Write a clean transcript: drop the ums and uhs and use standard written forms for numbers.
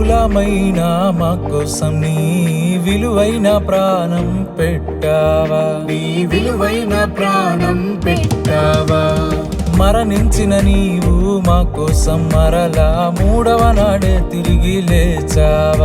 మనుషులమైన మా కోసం నీ విలువైన ప్రాణం పెట్టావా, నీ విలువైన ప్రాణం పెట్టావా. మరణించిన నీవు మా కోసం మరలా మూడవ నాడే తిరిగి లేచావా.